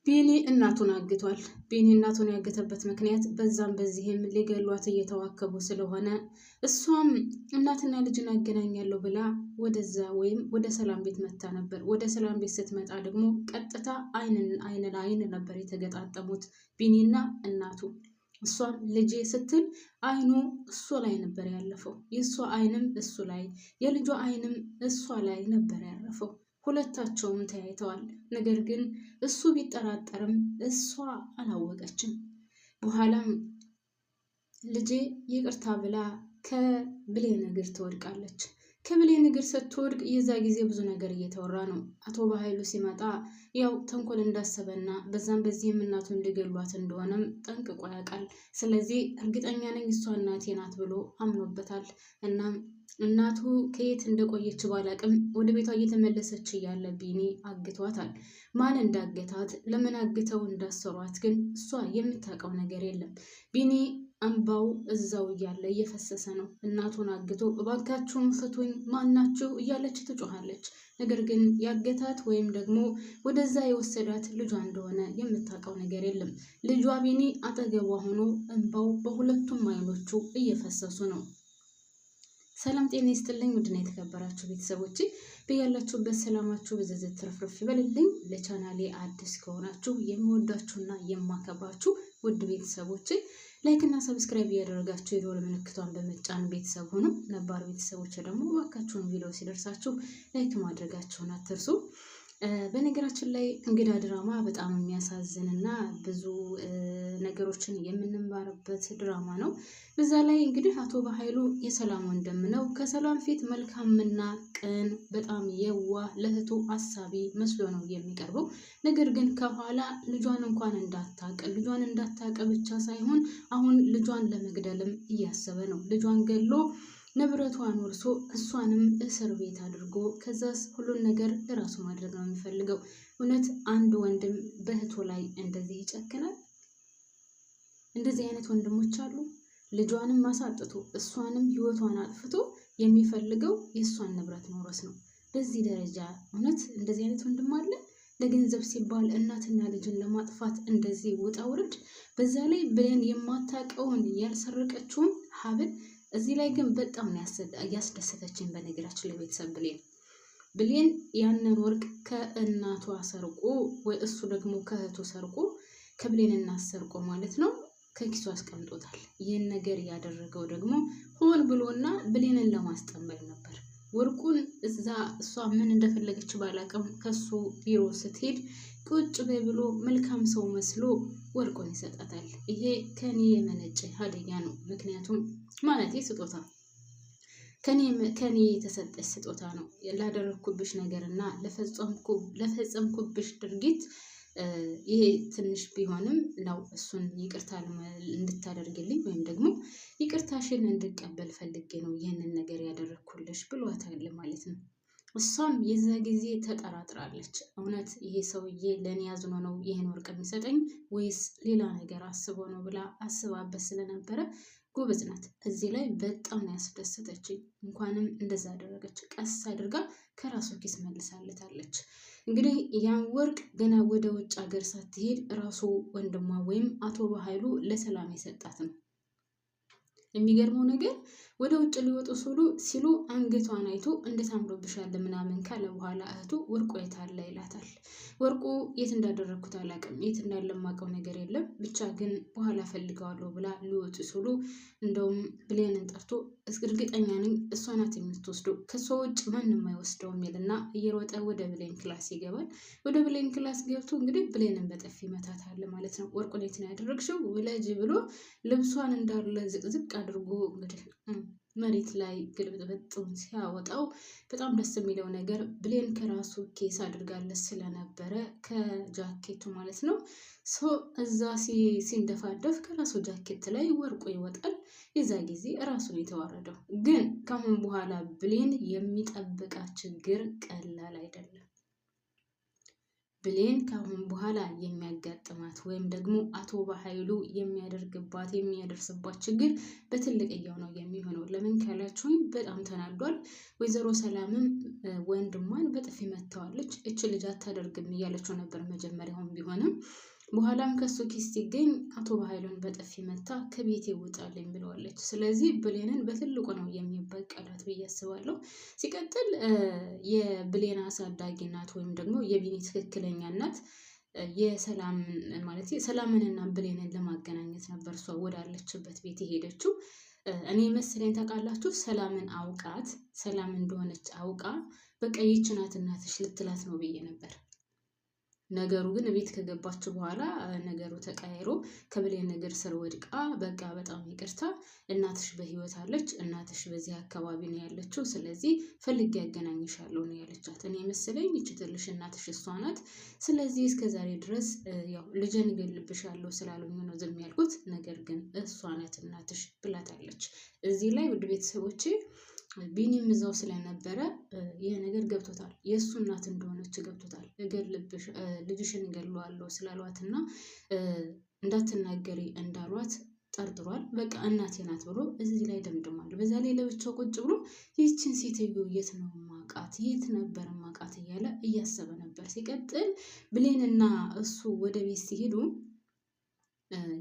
ቢኒ እናቱን አግቷል። ቢኒ እናቱን ያገተበት ምክንያት በዛም በዚህም ሊገሏት እየተዋከቡ ስለሆነ እሷም እናትና ልጅን አገናኛለሁ ብላ ወደዛ ወይም ወደ ሰላም ቤት መታ ነበር። ወደ ሰላም ቤት ስትመጣ ደግሞ ቀጥታ አይን ለአይን ነበር የተገጣጠሙት ቢኒና እናቱ። እሷም ልጄ ስትል አይኑ እሱ ላይ ነበር ያለፈው። የእሷ አይንም እሱ ላይ፣ የልጇ አይንም እሷ ላይ ነበር ያረፈው። ሁለታቸውም ተያይተዋል። ነገር ግን እሱ ቢጠራጠርም እሷ አላወቀችም። በኋላም ልጄ ይቅርታ ብላ ከብሌን እግር ትወድቃለች። ከብሌን እግር ስትወድቅ የዛ ጊዜ ብዙ ነገር እየተወራ ነው። አቶ በኃይሉ ሲመጣ ያው ተንኮል እንዳሰበና በዛም በዚህም እናቱን እንዲገሏት እንደሆነም ጠንቅቆ ያውቃል። ስለዚህ እርግጠኛ ነኝ እሷ እናቴ ናት ብሎ አምኖበታል። እናም እናቱ ከየት እንደቆየች ባላቅም ወደ ቤቷ እየተመለሰች እያለ ቢኒ አግቷታል። ማን እንዳገታት ለምን አግተው እንዳሰሯት ግን እሷ የምታውቀው ነገር የለም። ቢኒ እንባው እዛው እያለ እየፈሰሰ ነው። እናቱን አግቶ እባካችሁን ፍቱኝ ማናችሁ እያለች ትጮኻለች። ነገር ግን ያገታት ወይም ደግሞ ወደዛ የወሰዳት ልጇ እንደሆነ የምታውቀው ነገር የለም። ልጇ ቢኒ አጠገቧ ሆኖ እንባው በሁለቱም አይኖቹ እየፈሰሱ ነው። ሰላም ጤና ይስጥልኝ ውድና የተከበራችሁ ቤተሰቦቼ በያላችሁበት ሰላማችሁ በዘዘት ትርፍርፍ ይበልልኝ። ለቻናሌ አዲስ ከሆናችሁ የምወዳችሁና የማከብራችሁ ውድ ቤተሰቦቼ ላይክ እና ሰብስክራይብ እያደረጋችሁ የደወል ምልክቷን በመጫን ቤተሰብ ሆኑ። ነባር ቤተሰቦቼ ደግሞ እባካችሁን ቪዲዮ ሲደርሳችሁ ላይክ ማድረጋችሁን አትርሱ። በነገራችን ላይ እንግዳ ድራማ በጣም የሚያሳዝንና ብዙ ነገሮችን የምንማርበት ድራማ ነው። በዛ ላይ እንግዲህ አቶ በኃይሉ የሰላም ወንድም ነው። ከሰላም ፊት መልካምና ቅን በጣም የዋህ ለእህቱ አሳቢ መስሎ ነው የሚቀርበው። ነገር ግን ከኋላ ልጇን እንኳን እንዳታቅ ብቻ ሳይሆን አሁን ልጇን ለመግደልም እያሰበ ነው። ልጇን ገሎ ንብረቷን ወርሶ እሷንም እስር ቤት አድርጎ ከዛስ ሁሉን ነገር ለራሱ ማድረግ ነው የሚፈልገው። እውነት አንድ ወንድም በእህቱ ላይ እንደዚህ ይጨክናል? እንደዚህ አይነት ወንድሞች አሉ። ልጇንም ማሳጥቶ እሷንም ህይወቷን አጥፍቶ የሚፈልገው የእሷን ንብረት መውረስ ነው። በዚህ ደረጃ እውነት እንደዚህ አይነት ወንድም አለ? ለገንዘብ ሲባል እናትና ልጅን ለማጥፋት እንደዚህ ውጣ ውረድ። በዛ ላይ ብሌን የማታውቀውን ያልሰረቀችውን ሀብል እዚህ ላይ ግን በጣም ያስደሰተችኝ በነገራችን ላይ ቤተሰብ ብሌን ያንን ወርቅ ከእናቷ ሰርቆ ወይ እሱ ደግሞ ከእህቱ ሰርቆ ከብሌን እናት ሰርቆ ማለት ነው ከኪሱ አስቀምጦታል። ይህን ነገር ያደረገው ደግሞ ሆን ብሎና ብሌንን ለማስጠመድ ነበር። ወርቁን እዛ እሷ ምን እንደፈለገች ባላቅም ከሱ ቢሮ ስትሄድ ቁጭ በይ ብሎ መልካም ሰው መስሎ ወርቁን ይሰጣታል። ይሄ ከኔ የመነጨ ሀደኛ ነው። ምክንያቱም ማለቴ ስጦታ ከኔ የተሰጠች ስጦታ ነው። ላደረኩብሽ ነገርና ለፈጸምኩብሽ ድርጊት ይሄ ትንሽ ቢሆንም ነው እሱን ይቅርታ እንድታደርግልኝ ወይም ደግሞ ይቅርታሽን እንድቀበል ፈልጌ ነው ይህንን ነገር ያደረኩልሽ ብሏታል ማለት ነው። እሷም የዛ ጊዜ ተጠራጥራለች። እውነት ይሄ ሰውዬ ለኔ ያዝኖ ነው ይሄን ወርቅ የሚሰጠኝ ወይስ ሌላ ነገር አስቦ ነው ብላ አስባበት ስለነበረ ጎበዝ ናት። እዚህ ላይ በጣም ያስደሰተችኝ እንኳንም እንደዛ አደረገች። ቀስ አድርጋ ከራሱ ኪስ መልሳለታለች። እንግዲህ ያን ወርቅ ገና ወደ ውጭ ሀገር ሳትሄድ ራሱ ወንድሟ ወይም አቶ በኃይሉ ለሰላም የሰጣት ነው። የሚገርመው ነገር ወደ ውጭ ሊወጡ ሲሉ አንገቷን አይቶ እንዴት አምሮብሻል ምናምን ካለ በኋላ እህቱ ወርቁ የት አለ ይላታል። ወርቁ የት እንዳደረኩት አላውቅም፣ የት እንዳለማቀው ነገር የለም፣ ብቻ ግን በኋላ ፈልገዋለሁ ብላ ሊወጡ ሲሉ እንደውም ብሌንን ጠርቶ እርግጠኛ ነኝ እሷ ናት የምትወስደው፣ ከሷ ውጭ ማንም አይወስደውም ይልና እየሮጠ ወደ ብሌን ክላስ ይገባል። ወደ ብሌን ክላስ ገብቶ እንግዲህ ብሌንን በጥፊ መታታል ማለት ነው። ወርቁን የት ነው ያደረግሽው ውለጅ ብሎ ልብሷን እንዳለ ዝቅዝቅ አድርጎ እንግዲህ መሬት ላይ ግልብጥብጡን ሲያወጣው በጣም ደስ የሚለው ነገር ብሌን ከራሱ ኬስ አድርጋለት ስለነበረ ከጃኬቱ ማለት ነው እዛ ሲንደፋደፍ ከራሱ ጃኬት ላይ ወርቁ ይወጣል። የዛ ጊዜ ራሱን የተዋረደው ግን ካሁን በኋላ ብሌን የሚጠብቃት ችግር ቀላል አይደለም። ብሌን ካሁን በኋላ የሚያጋጥማት ናት ወይም ደግሞ አቶ በኃይሉ የሚያደርስባት ችግር በትልቅየው ነው የሚሆነው። ለምን ካላችሁኝ በጣም ተናዷል። ወይዘሮ ሰላምም ወንድሟን በጥፊ መታዋለች። እች ልጅ አታደርግም እያለችው ነበር መጀመሪያውም ቢሆንም በኋላም ከሱ ኪስ ሲገኝ አቶ በኃይሉን በጥፊ መታ ከቤቴ ውጣልኝ ብለዋለች። ስለዚህ ብሌንን በትልቁ ነው የሚበቀላት ብዬ አስባለሁ። ሲቀጥል የብሌን አሳዳጊ እናት ወይም ደግሞ የቢኒ ትክክለኛ እናት የሰላም ማለት ሰላምንና ብሌንን ለማገናኘት ነበር እሷ ወዳለችበት ቤት የሄደችው። እኔ መሰለኝ ታውቃላችሁ፣ ሰላምን አውቃት ሰላም እንደሆነች አውቃ በቃ ይህች ናት እናትሽ ልትላት ነው ብዬ ነበር። ነገሩ ግን ቤት ከገባች በኋላ ነገሩ ተቀያይሮ ከብሌን እግር ስር ወድቃ በቃ በጣም ይቅርታ እናትሽ በህይወት አለች፣ እናትሽ በዚህ አካባቢ ነው ያለችው፣ ስለዚህ ፈልጌ ያገናኝሻለሁ ነው ያለቻት። እኔ መሰለኝ ይቺ ትልሽ እናትሽ እሷ ናት። ስለዚህ እስከዛሬ ድረስ ያው ልጄን እገልብሻለሁ ስላሉኝ ነው ዝም ያልኩት፣ ነገር ግን እሷ ናት እናትሽ ብላታለች። እዚህ ላይ ውድ ቤተሰቦቼ ቢኒም እዛው ስለነበረ ይሄ ነገር ገብቶታል። የእሱ እናት እንደሆነች ገብቶታል። ልጅሽን እገለዋለሁ ስላሏትና እንዳትናገሪ እንዳሏት ጠርጥሯል። በቃ እናቴ ናት ብሎ እዚህ ላይ ደምድሟል። በዛ ላይ ለብቻው ቁጭ ብሎ ይህችን ሴትዮ የት ነው ማቃት፣ የት ነበር ማቃት እያለ እያሰበ ነበር። ሲቀጥል ብሌንና እሱ ወደ ቤት ሲሄዱ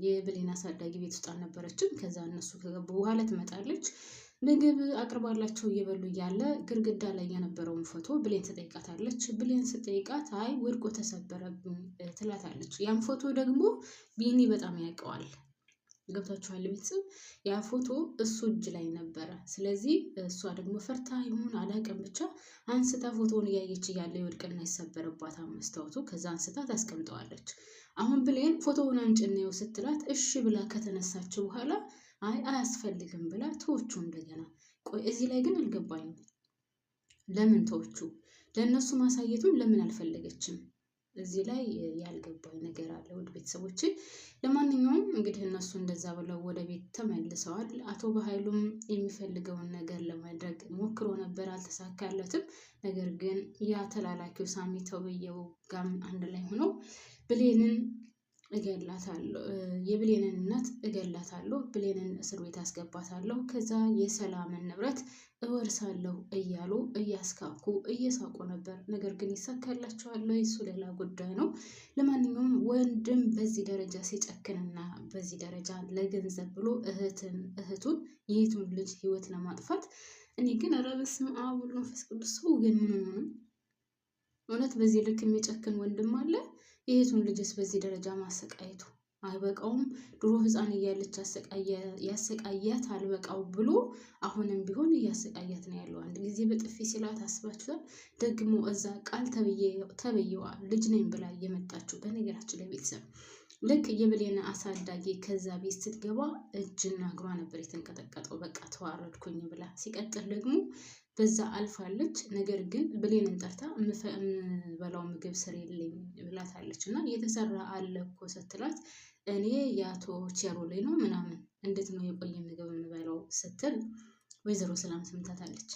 የብሌን አሳዳጊ ቤት ውስጥ አልነበረችም። ከዛ እነሱ ከገቡ በኋላ ትመጣለች። ምግብ አቅርባላቸው እየበሉ እያለ ግድግዳ ላይ የነበረውን ፎቶ ብሌን ትጠይቃታለች። ብሌን ስጠይቃት አይ ወድቆ ተሰበረብኝ ትላታለች። ያን ፎቶ ደግሞ ቢኒ በጣም ያውቀዋል። ገብታችኋል ቤተሰብ? ያ ፎቶ እሱ እጅ ላይ ነበረ። ስለዚህ እሷ ደግሞ ፈርታ ይሁን አላውቅም፣ ብቻ አንስታ ፎቶውን እያየች እያለ ይወድቅና ይሰበርባታል መስታወቱ። ከዛ አንስታ ታስቀምጠዋለች። አሁን ብሌን ፎቶውን አንጭኔው ስትላት እሺ ብላ ከተነሳች በኋላ አይ አያስፈልግም ብላ ተወቹ እንደገና። ቆይ እዚህ ላይ ግን አልገባኝም። ለምን ተወቹ? ለእነሱ ማሳየቱን ለምን አልፈለገችም? እዚህ ላይ ያልገባኝ ነገር አለ ውድ ቤተሰቦቼ። ለማንኛውም እንግዲህ እነሱ እንደዛ ብለው ወደ ቤት ተመልሰዋል። አቶ በኃይሉም የሚፈልገውን ነገር ለማድረግ ሞክሮ ነበር፣ አልተሳካለትም። ነገር ግን ያ ተላላኪው ሳሚ ተብዬው ጋም አንድ ላይ ሆነው ብሌንን እገላታለሁ፣ የብሌንን እናት እገላታለሁ፣ ብሌንን እስር ቤት አስገባታለሁ፣ ከዛ የሰላምን ንብረት እወርሳለሁ እያሉ እያስካኩ እየሳቁ ነበር። ነገር ግን ይሳካላቸዋል እሱ ሌላ ጉዳይ ነው። ለማንኛውም ወንድም በዚህ ደረጃ ሲጨክንና በዚህ ደረጃ ለገንዘብ ብሎ እህቱን የቱን ልጅ ህይወት ለማጥፋት እኔ ግን ኧረ በስመ አብ ወወልድ ወመንፈስ ቅዱስ። ሰው ግን ምን ሆኖ ነው እውነት በዚህ ልክ የሚጨክን ወንድም አለ? የቱን ልጅስ በዚህ ደረጃ ማሰቃየቱ አይበቃውም? ድሮ ህፃን እያለች ያሰቃያት አልበቃው ብሎ አሁንም ቢሆን እያሰቃያት ነው ያለው። አንድ ጊዜ በጥፊ ሲላት አስባችኋል? ደግሞ እዛ ቃል ተብዬዋ ልጅ ነኝ ብላ እየመጣችው። በነገራችን ላይ ቤተሰብ ልክ የብሌን አሳዳጊ ከዛ ቤት ስትገባ እጅና እግሯ ነበር የተንቀጠቀጠው። በቃ ተዋረድኩኝ ብላ። ሲቀጥል ደግሞ በዛ አልፋለች። ነገር ግን ብሌንን ጠርታ የምበላው ምግብ ስሪልኝ ብላታለች። እና የተሰራ አለ እኮ ስትላት እኔ የአቶ ቸሮሌ ነው ምናምን እንዴት ነው የቆየ ምግብ የምበላው ስትል ወይዘሮ ሰላም ትምታታለች።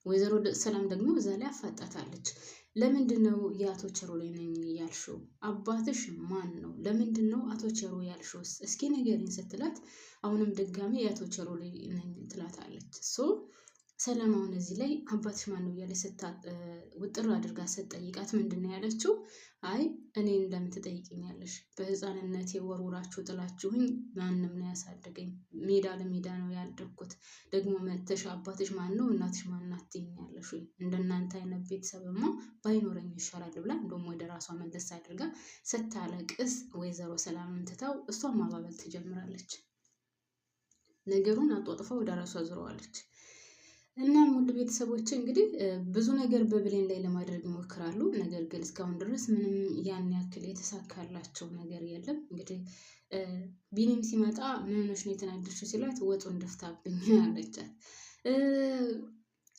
ወይዘሮ ሰላም ደግሞ እዛ ላይ አፋጣታለች። ለምንድን ነው የአቶ ቸሮሌ ነኝ ያልሽው? አባትሽ ማን ነው? ለምንድን ነው አቶ ቸሮ ያልሽው? እስኪ ንገሪኝ ስትላት አሁንም ድጋሚ የአቶ ቸሮሌ ነኝ ትላታለች። ሰላም አሁን እዚህ ላይ አባትሽ ማን ነው እያለች ውጥር አድርጋ ስትጠይቃት ምንድን ነው ያለችው? አይ እኔ እንደምን ትጠይቅኛለሽ? በህፃንነት የወርውራችሁ ጥላችሁኝ ማንም ነው ያሳደገኝ። ሜዳ ለሜዳ ነው ያደግኩት። ደግሞ መተሽ አባትሽ ማን ነው እናትሽ ማን ናት ትይኛለሽ? እንደናንተ አይነት ቤተሰብማ ባይኖረኝ ይሻላል ብላ እንደውም ወደ ራሷ መለስ አድርጋ ስታለቅስ ወይዘሮ ሰላምን ትታው እሷም ማባበል ትጀምራለች። ነገሩን አጧጥፋ ወደ ራሷ ዙረዋለች። እናም ውድ ቤተሰቦች እንግዲህ ብዙ ነገር በብሌን ላይ ለማድረግ ይሞክራሉ። ነገር ግን እስካሁን ድረስ ምንም ያን ያክል የተሳካላቸው ነገር የለም። እንግዲህ ቢኒም ሲመጣ ምን ሆነሽ ነው የተናደድሽው ሲላት ወጡን ደፍታብኝ አለቻት።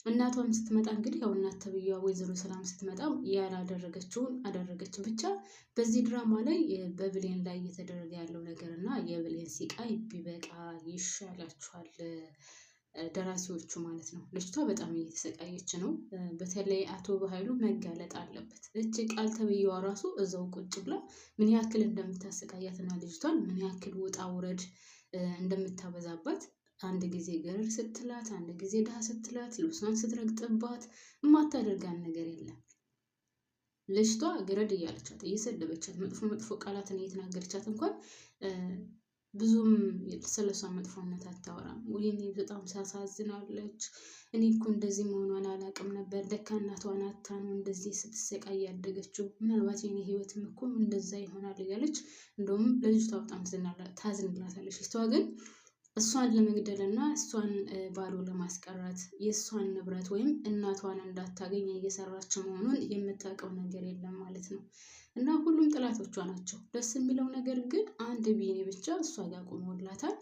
እናቷም ስትመጣ እንግዲህ ያው እናት ተብዬዋ ወይዘሮ ሰላም ስትመጣ ያላደረገችውን አደረገች። ብቻ በዚህ ድራማ ላይ በብሌን ላይ እየተደረገ ያለው ነገር እና የብሌን ሲቃይ ቢበቃ ይሻላችኋል ደራሲዎቹ ማለት ነው። ልጅቷ በጣም እየተሰቃየች ነው። በተለይ አቶ በኃይሉ መጋለጥ አለበት። እጅ ቃል ተብዬዋ ራሱ እዛው ቁጭ ብላ ምን ያክል እንደምታሰቃያትና ልጅቷን ምን ያክል ውጣ ውረድ እንደምታበዛባት አንድ ጊዜ ገረድ ስትላት፣ አንድ ጊዜ ድሃ ስትላት፣ ልብሷን ስትረግጥባት የማታደርጋን ነገር የለም። ልጅቷ ገረድ እያለቻት እየሰደበቻት መጥፎ መጥፎ ቃላትን እየተናገረቻት እንኳን ብዙም ስለሷ መጥፎነት አታወራም። ወይኔ በጣም ሳሳዝናለች። እኔ እኮ እንደዚህ መሆኗን አላውቅም ነበር። ለካ እናቷን አታ ነው እንደዚህ ስትሰቃይ ያደገችው። ምናልባት የኔ ህይወትም እኮ እንደዛ ይሆናል እያለች እንደውም ለልጅቷ በጣም ታዝንላታለች። ልጅቷ ግን እሷን ለመግደል እና እሷን ባዶ ለማስቀረት የእሷን ንብረት ወይም እናቷን እንዳታገኝ እየሰራች መሆኑን የምታውቀው ነገር የለም ማለት ነው። እና ሁሉም ጥላቶቿ ናቸው። ደስ የሚለው ነገር ግን አንድ ቢኒ ብቻ እሷ ጋር ቆሞላታል።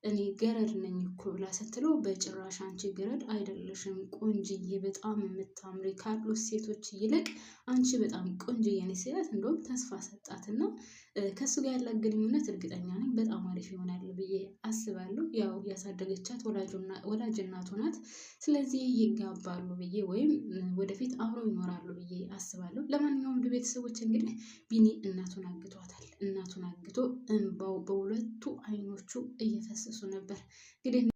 እኔ ገረድ ነኝ እኮ ብላ ስትለው በጭራሽ አንቺ ገረድ አይደለሽም፣ ቆንጅዬ፣ በጣም የምታምሪ ካሉት ሴቶች ይልቅ አንቺ በጣም ቆንጅዬ ነሽ ሲላት እንደውም ተስፋ ሰጣትና ከሱ ጋር ያላት ግንኙነት እርግጠኛ ነኝ በጣም አሪፍ ይሆናል ብዬ አስባለሁ። ያው ያሳደገቻት ወላጅ እናቱ ናት። ስለዚህ ይጋባሉ ብዬ ወይም ወደፊት አብረው ይኖራሉ ብዬ አስባለሁ። ለማንኛውም ቤተሰቦች እንግዲህ ቢኒ እናቱን አግቷታል። እናቱን አግቶ እንባው በሁለቱ አይኖቹ እየፈሰሱ ነበር እንግዲህ